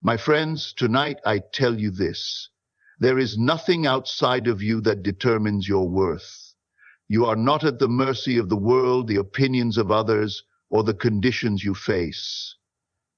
My friends, tonight I tell you this. There is nothing outside of you that determines your worth. You are not at the mercy of the world, the opinions of others, or the conditions you face.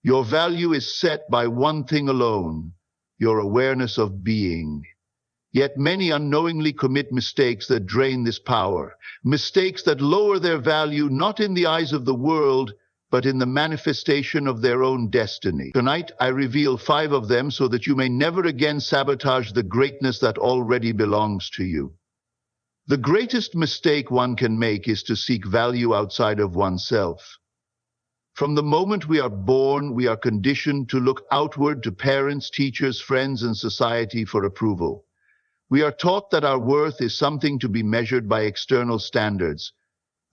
Your value is set by one thing alone, your awareness of being. Yet many unknowingly commit mistakes that drain this power, mistakes that lower their value not in the eyes of the world, but in the manifestation of their own destiny. Tonight, I reveal 5 of them so that you may never again sabotage the greatness that already belongs to you. The greatest mistake one can make is to seek value outside of oneself. From the moment we are born, we are conditioned to look outward to parents, teachers, friends, and society for approval. We are taught that our worth is something to be measured by external standards,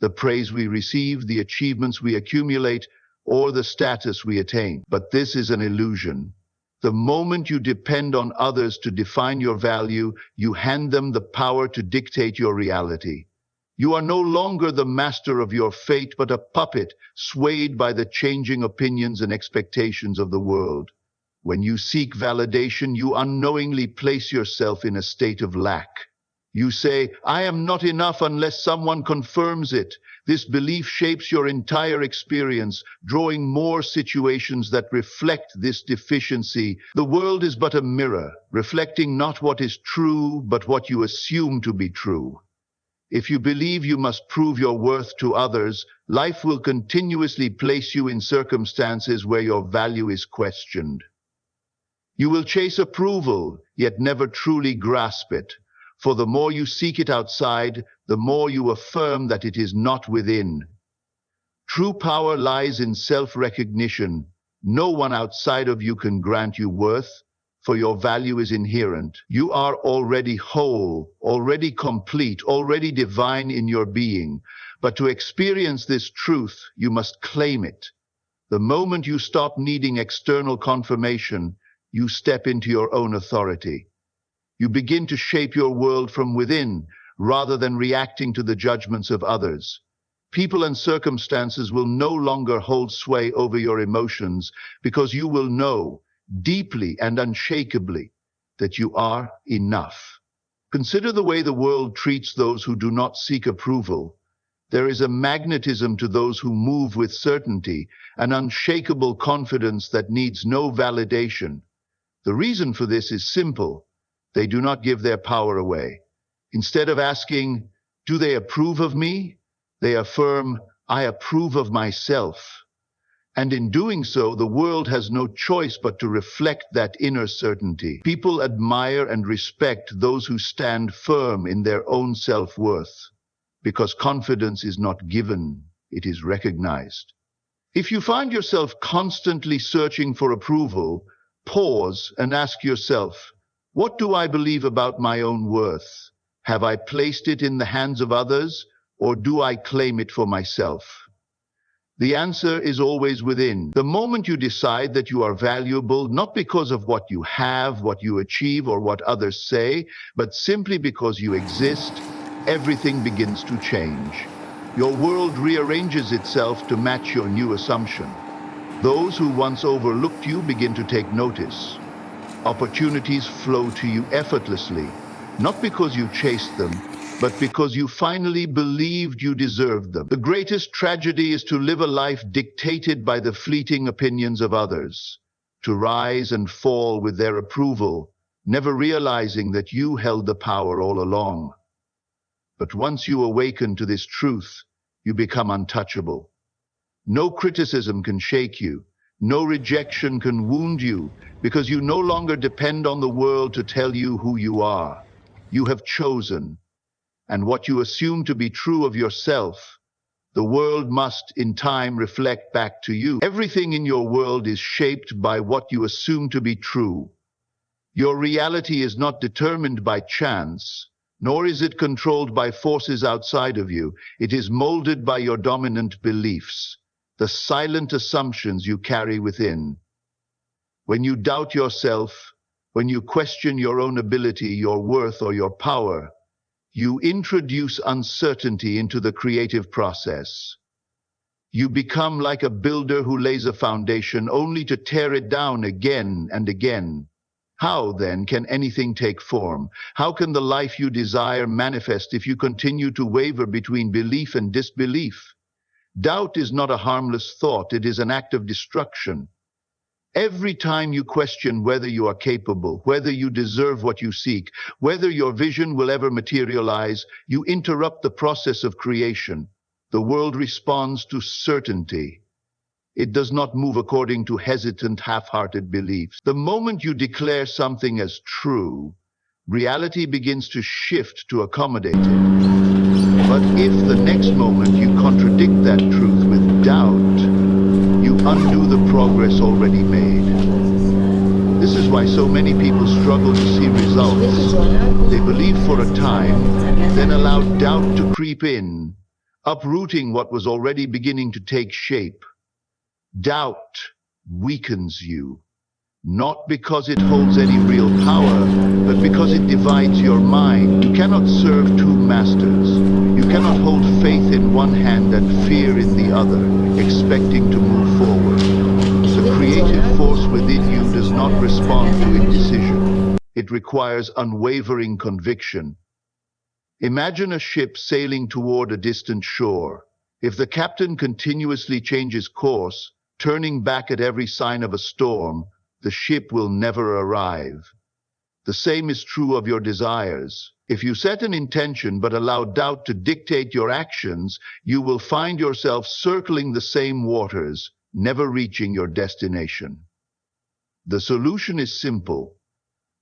the praise we receive, the achievements we accumulate, or the status we attain. But this is an illusion. The moment you depend on others to define your value, you hand them the power to dictate your reality. You are no longer the master of your fate, but a puppet swayed by the changing opinions and expectations of the world. When you seek validation, you unknowingly place yourself in a state of lack. You say, "I am not enough unless someone confirms it." This belief shapes your entire experience, drawing more situations that reflect this deficiency. The world is but a mirror, reflecting not what is true, but what you assume to be true. If you believe you must prove your worth to others, life will continuously place you in circumstances where your value is questioned. You will chase approval, yet never truly grasp it. For the more you seek it outside, the more you affirm that it is not within. True power lies in self-recognition. No one outside of you can grant you worth, for your value is inherent. You are already whole, already complete, already divine in your being. But to experience this truth, you must claim it. The moment you stop needing external confirmation, you step into your own authority. You begin to shape your world from within, rather than reacting to the judgments of others. People and circumstances will no longer hold sway over your emotions, because you will know, deeply and unshakably, that you are enough. Consider the way the world treats those who do not seek approval. There is a magnetism to those who move with certainty, an unshakable confidence that needs no validation. The reason for this is simple. They do not give their power away. Instead of asking, "Do they approve of me?" they affirm, "I approve of myself." And in doing so, the world has no choice but to reflect that inner certainty. People admire and respect those who stand firm in their own self-worth, because confidence is not given, it is recognized. If you find yourself constantly searching for approval, pause and ask yourself, what do I believe about my own worth? Have I placed it in the hands of others, or do I claim it for myself? The answer is always within. The moment you decide that you are valuable, not because of what you have, what you achieve, or what others say, but simply because you exist, everything begins to change. Your world rearranges itself to match your new assumption. Those who once overlooked you begin to take notice. Opportunities flow to you effortlessly, not because you chased them, but because you finally believed you deserved them. The greatest tragedy is to live a life dictated by the fleeting opinions of others, to rise and fall with their approval, never realizing that you held the power all along. But once you awaken to this truth, you become untouchable. No criticism can shake you. No rejection can wound you, because you no longer depend on the world to tell you who you are. You have chosen. And what you assume to be true of yourself, the world must, in time, reflect back to you. Everything in your world is shaped by what you assume to be true. Your reality is not determined by chance, nor is it controlled by forces outside of you. It is molded by your dominant beliefs, the silent assumptions you carry within. When you doubt yourself, when you question your own ability, your worth, or your power, you introduce uncertainty into the creative process. You become like a builder who lays a foundation only to tear it down again and again. How, then, can anything take form? How can the life you desire manifest if you continue to waver between belief and disbelief? Doubt is not a harmless thought, it is an act of destruction. Every time you question whether you are capable, whether you deserve what you seek, whether your vision will ever materialize, you interrupt the process of creation. The world responds to certainty. It does not move according to hesitant, half-hearted beliefs. The moment you declare something as true, reality begins to shift to accommodate it. But if the next moment you contradict that truth with doubt, you undo the progress already made. This is why so many people struggle to see results. They believe for a time, then allow doubt to creep in, uprooting what was already beginning to take shape. Doubt weakens you, not because it holds any real power, but because it divides your mind. You cannot serve two masters. You cannot hold faith in one hand and fear in the other, expecting to move forward. The creative force within you does not respond to indecision. It requires unwavering conviction. Imagine a ship sailing toward a distant shore. If the captain continuously changes course, turning back at every sign of a storm, the ship will never arrive. The same is true of your desires. If you set an intention but allow doubt to dictate your actions, you will find yourself circling the same waters, never reaching your destination. The solution is simple.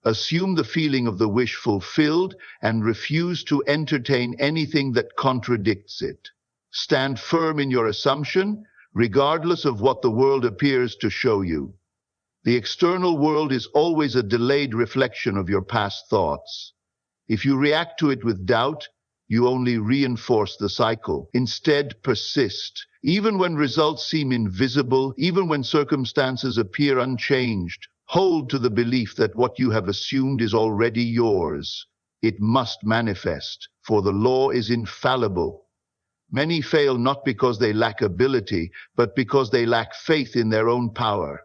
Assume the feeling of the wish fulfilled and refuse to entertain anything that contradicts it. Stand firm in your assumption, regardless of what the world appears to show you. The external world is always a delayed reflection of your past thoughts. If you react to it with doubt, you only reinforce the cycle. Instead, persist. Even when results seem invisible, even when circumstances appear unchanged, hold to the belief that what you have assumed is already yours. It must manifest, for the law is infallible. Many fail not because they lack ability, but because they lack faith in their own power.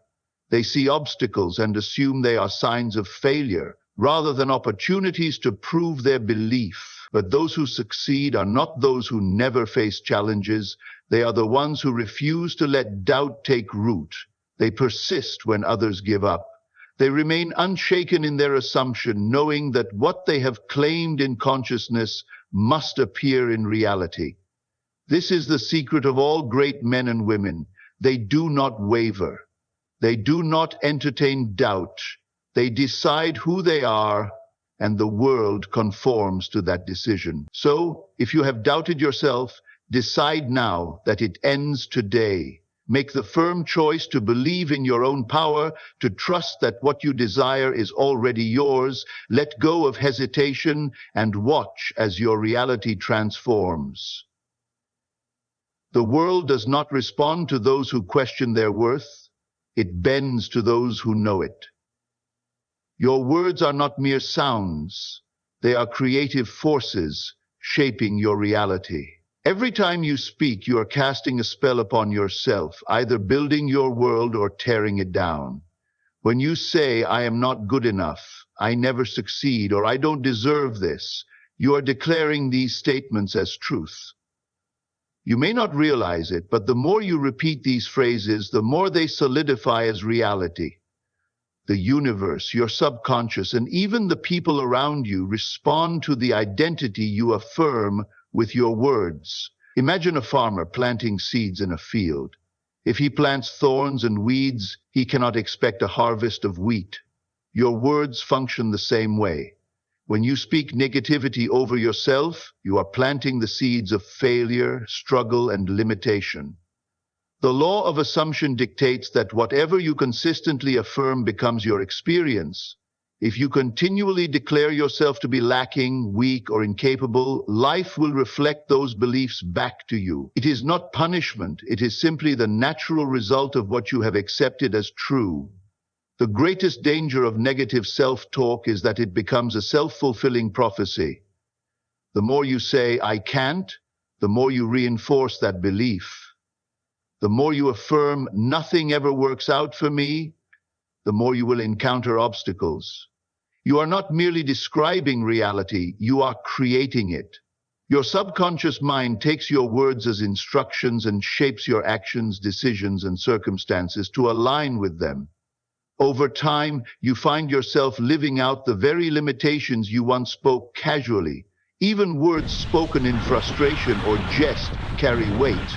They see obstacles and assume they are signs of failure, rather than opportunities to prove their belief. But those who succeed are not those who never face challenges. They are the ones who refuse to let doubt take root. They persist when others give up. They remain unshaken in their assumption, knowing that what they have claimed in consciousness must appear in reality. This is the secret of all great men and women. They do not waver. They do not entertain doubt. They decide who they are, and the world conforms to that decision. So, if you have doubted yourself, decide now that it ends today. Make the firm choice to believe in your own power, to trust that what you desire is already yours. Let go of hesitation and watch as your reality transforms. The world does not respond to those who question their worth. It bends to those who know it. Your words are not mere sounds. They are creative forces shaping your reality. Every time you speak, you are casting a spell upon yourself, either building your world or tearing it down. When you say, "I am not good enough, I never succeed, or I don't deserve this," you are declaring these statements as truth. You may not realize it, but the more you repeat these phrases, the more they solidify as reality. The universe, your subconscious, and even the people around you respond to the identity you affirm with your words. Imagine a farmer planting seeds in a field. If he plants thorns and weeds, he cannot expect a harvest of wheat. Your words function the same way. When you speak negativity over yourself, you are planting the seeds of failure, struggle, and limitation. The law of assumption dictates that whatever you consistently affirm becomes your experience. If you continually declare yourself to be lacking, weak, or incapable, life will reflect those beliefs back to you. It is not punishment, it is simply the natural result of what you have accepted as true. The greatest danger of negative self-talk is that it becomes a self-fulfilling prophecy. The more you say, "I can't," the more you reinforce that belief. The more you affirm nothing ever works out for me, the more you will encounter obstacles. You are not merely describing reality, you are creating it. Your subconscious mind takes your words as instructions and shapes your actions, decisions, and circumstances to align with them. Over time, you find yourself living out the very limitations you once spoke casually. Even words spoken in frustration or jest carry weight.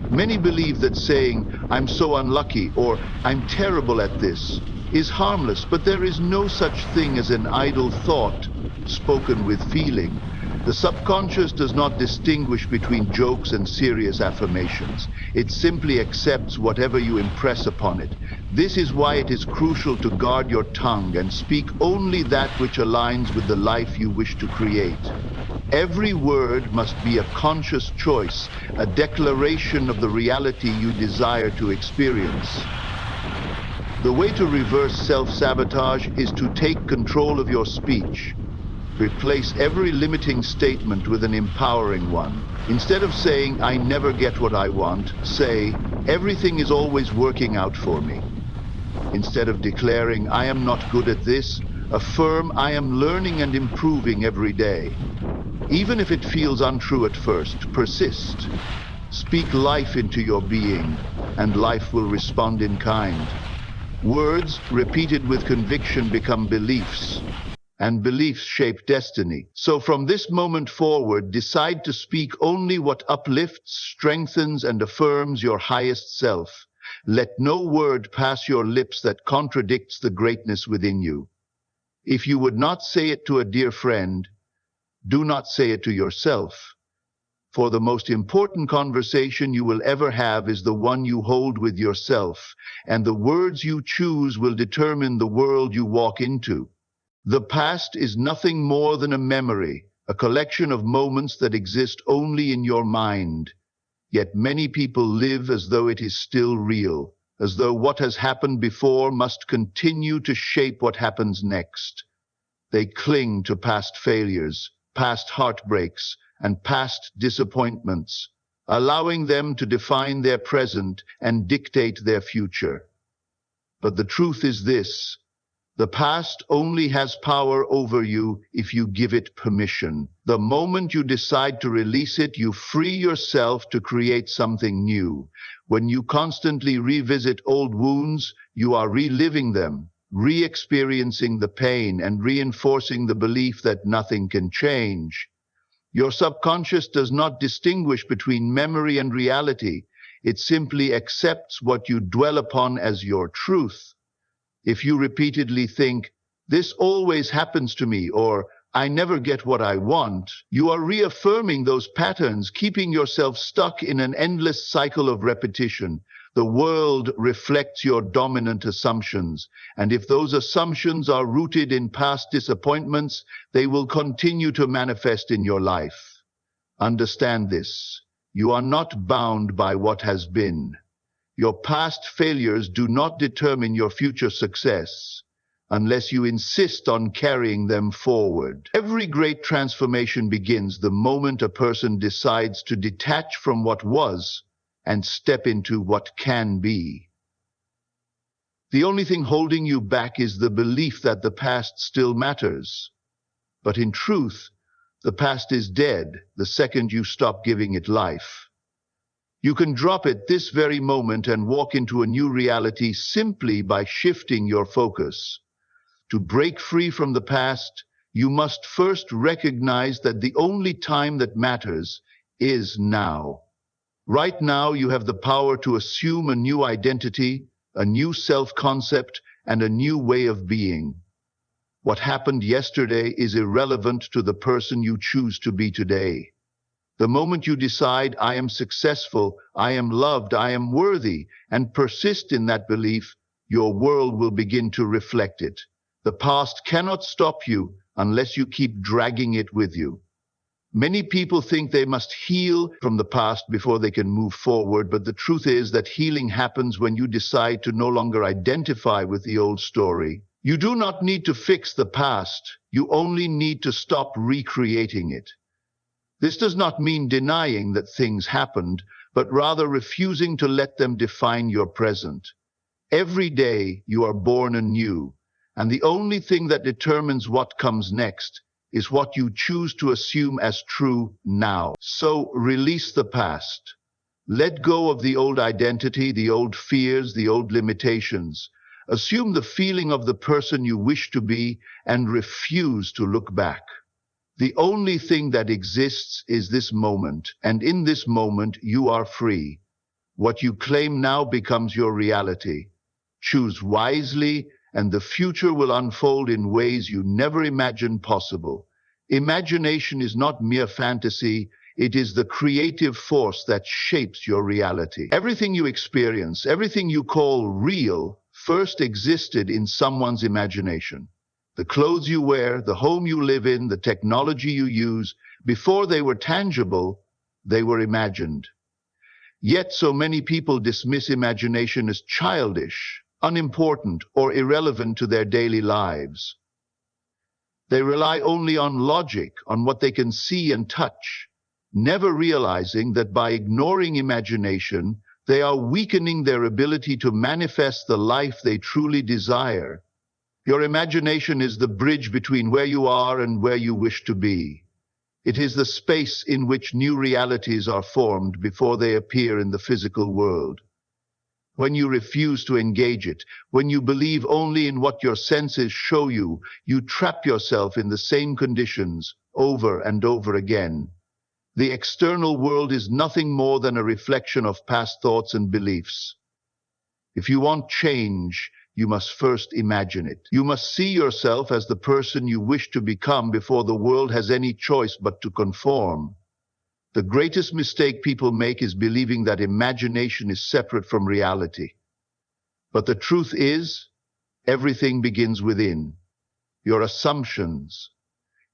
Many believe that saying, "I'm so unlucky," or "I'm terrible at this," is harmless, but there is no such thing as an idle thought spoken with feeling. The subconscious does not distinguish between jokes and serious affirmations. It simply accepts whatever you impress upon it. This is why it is crucial to guard your tongue and speak only that which aligns with the life you wish to create. Every word must be a conscious choice, a declaration of the reality you desire to experience. The way to reverse self-sabotage is to take control of your speech. Replace every limiting statement with an empowering one. Instead of saying, "I never get what I want," say, "Everything is always working out for me." Instead of declaring, "I am not good at this," affirm, "I am learning and improving every day." Even if it feels untrue at first, persist. Speak life into your being, and life will respond in kind. Words repeated with conviction become beliefs, and beliefs shape destiny. So from this moment forward, decide to speak only what uplifts, strengthens, and affirms your highest self. Let no word pass your lips that contradicts the greatness within you. If you would not say it to a dear friend, do not say it to yourself. For the most important conversation you will ever have is the one you hold with yourself, and the words you choose will determine the world you walk into. The past is nothing more than a memory, a collection of moments that exist only in your mind. Yet many people live as though it is still real, as though what has happened before must continue to shape what happens next. They cling to past failures, past heartbreaks, and past disappointments, allowing them to define their present and dictate their future. But the truth is this: the past only has power over you if you give it permission. The moment you decide to release it, you free yourself to create something new. When you constantly revisit old wounds, you are reliving them, re-experiencing the pain and reinforcing the belief that nothing can change. Your subconscious does not distinguish between memory and reality. It simply accepts what you dwell upon as your truth. If you repeatedly think, "This always happens to me," or "I never get what I want," you are reaffirming those patterns, keeping yourself stuck in an endless cycle of repetition. The world reflects your dominant assumptions, and if those assumptions are rooted in past disappointments, they will continue to manifest in your life. Understand this: you are not bound by what has been. Your past failures do not determine your future success, unless you insist on carrying them forward. Every great transformation begins the moment a person decides to detach from what was and step into what can be. The only thing holding you back is the belief that the past still matters. But in truth, the past is dead the second you stop giving it life. You can drop it this very moment and walk into a new reality simply by shifting your focus. To break free from the past, you must first recognize that the only time that matters is now. Right now, you have the power to assume a new identity, a new self-concept, and a new way of being. What happened yesterday is irrelevant to the person you choose to be today. The moment you decide, "I am successful, I am loved, I am worthy," and persist in that belief, your world will begin to reflect it. The past cannot stop you unless you keep dragging it with you. Many people think they must heal from the past before they can move forward, but the truth is that healing happens when you decide to no longer identify with the old story. You do not need to fix the past, you only need to stop recreating it. This does not mean denying that things happened, but rather refusing to let them define your present. Every day you are born anew, and the only thing that determines what comes next is what you choose to assume as true now. So release the past. Let go of the old identity, the old fears, the old limitations. Assume the feeling of the person you wish to be and refuse to look back. The only thing that exists is this moment, and in this moment you are free. What you claim now becomes your reality. Choose wisely, and the future will unfold in ways you never imagined possible. Imagination is not mere fantasy, it is the creative force that shapes your reality. Everything you experience, everything you call real, first existed in someone's imagination. The clothes you wear, the home you live in, the technology you use, before they were tangible, they were imagined. Yet so many people dismiss imagination as childish, unimportant, or irrelevant to their daily lives. They rely only on logic, on what they can see and touch, never realizing that by ignoring imagination, they are weakening their ability to manifest the life they truly desire. Your imagination is the bridge between where you are and where you wish to be. It is the space in which new realities are formed before they appear in the physical world. When you refuse to engage it, when you believe only in what your senses show you, you trap yourself in the same conditions over and over again. The external world is nothing more than a reflection of past thoughts and beliefs. If you want change, you must first imagine it. You must see yourself as the person you wish to become before the world has any choice but to conform. The greatest mistake people make is believing that imagination is separate from reality. But the truth is, everything begins within. Your assumptions,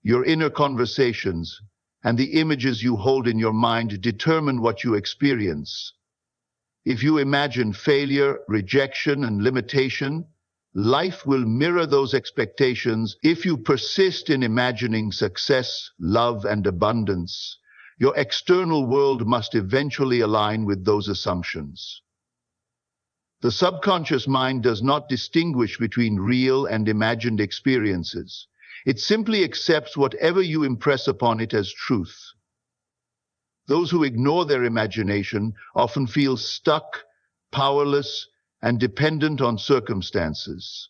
your inner conversations, and the images you hold in your mind determine what you experience. If you imagine failure, rejection, and limitation, life will mirror those expectations. If you persist in imagining success, love, and abundance, your external world must eventually align with those assumptions. The subconscious mind does not distinguish between real and imagined experiences. It simply accepts whatever you impress upon it as truth. Those who ignore their imagination often feel stuck, powerless, and dependent on circumstances.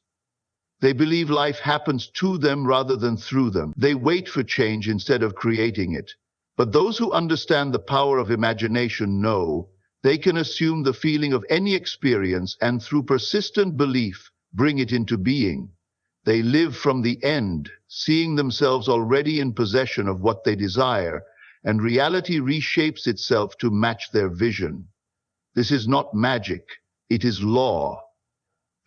They believe life happens to them rather than through them. They wait for change instead of creating it. But those who understand the power of imagination know they can assume the feeling of any experience and through persistent belief bring it into being. They live from the end, seeing themselves already in possession of what they desire, and reality reshapes itself to match their vision. This is not magic, it is law.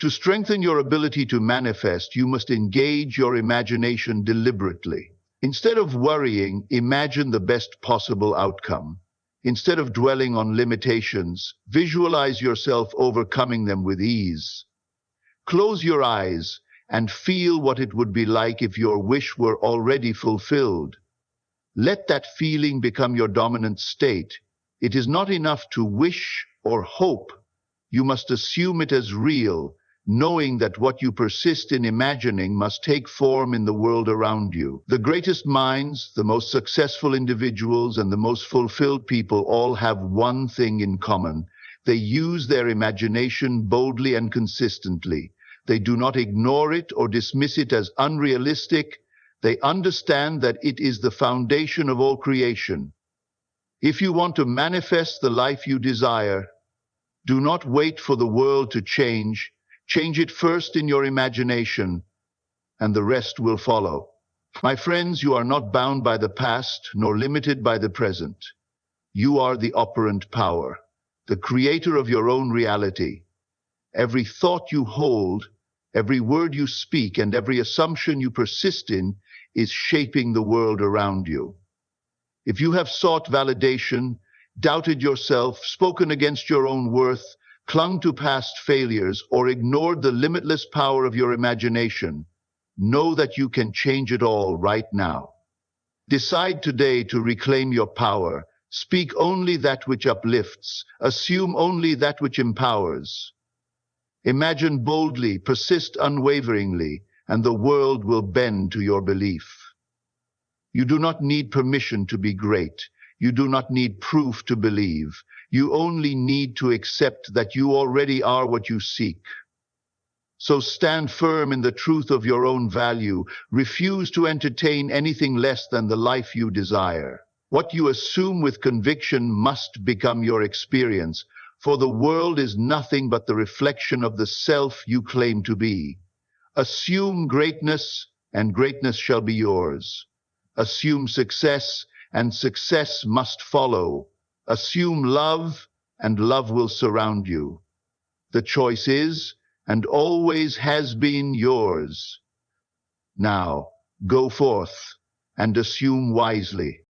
To strengthen your ability to manifest, you must engage your imagination deliberately. Instead of worrying, imagine the best possible outcome. Instead of dwelling on limitations, visualize yourself overcoming them with ease. Close your eyes and feel what it would be like if your wish were already fulfilled. Let that feeling become your dominant state. It is not enough to wish or hope. You must assume it as real, knowing that what you persist in imagining must take form in the world around you. The greatest minds, the most successful individuals, and the most fulfilled people all have one thing in common. They use their imagination boldly and consistently. They do not ignore it or dismiss it as unrealistic. They understand that it is the foundation of all creation. If you want to manifest the life you desire, do not wait for the world to change. Change it first in your imagination, and the rest will follow. My friends, you are not bound by the past, nor limited by the present. You are the operant power, the creator of your own reality. Every thought you hold, every word you speak, and every assumption you persist in is shaping the world around you. If you have sought validation, doubted yourself, spoken against your own worth, clung to past failures, or ignored the limitless power of your imagination, know that you can change it all right now. Decide today to reclaim your power. Speak only that which uplifts. Assume only that which empowers. Imagine boldly, persist unwaveringly, and the world will bend to your belief. You do not need permission to be great. You do not need proof to believe. You only need to accept that you already are what you seek. So stand firm in the truth of your own value. Refuse to entertain anything less than the life you desire. What you assume with conviction must become your experience, for the world is nothing but the reflection of the self you claim to be. Assume greatness, and greatness shall be yours. Assume success, and success must follow. Assume love, and love will surround you. The choice is, and always has been, yours. Now, go forth and assume wisely.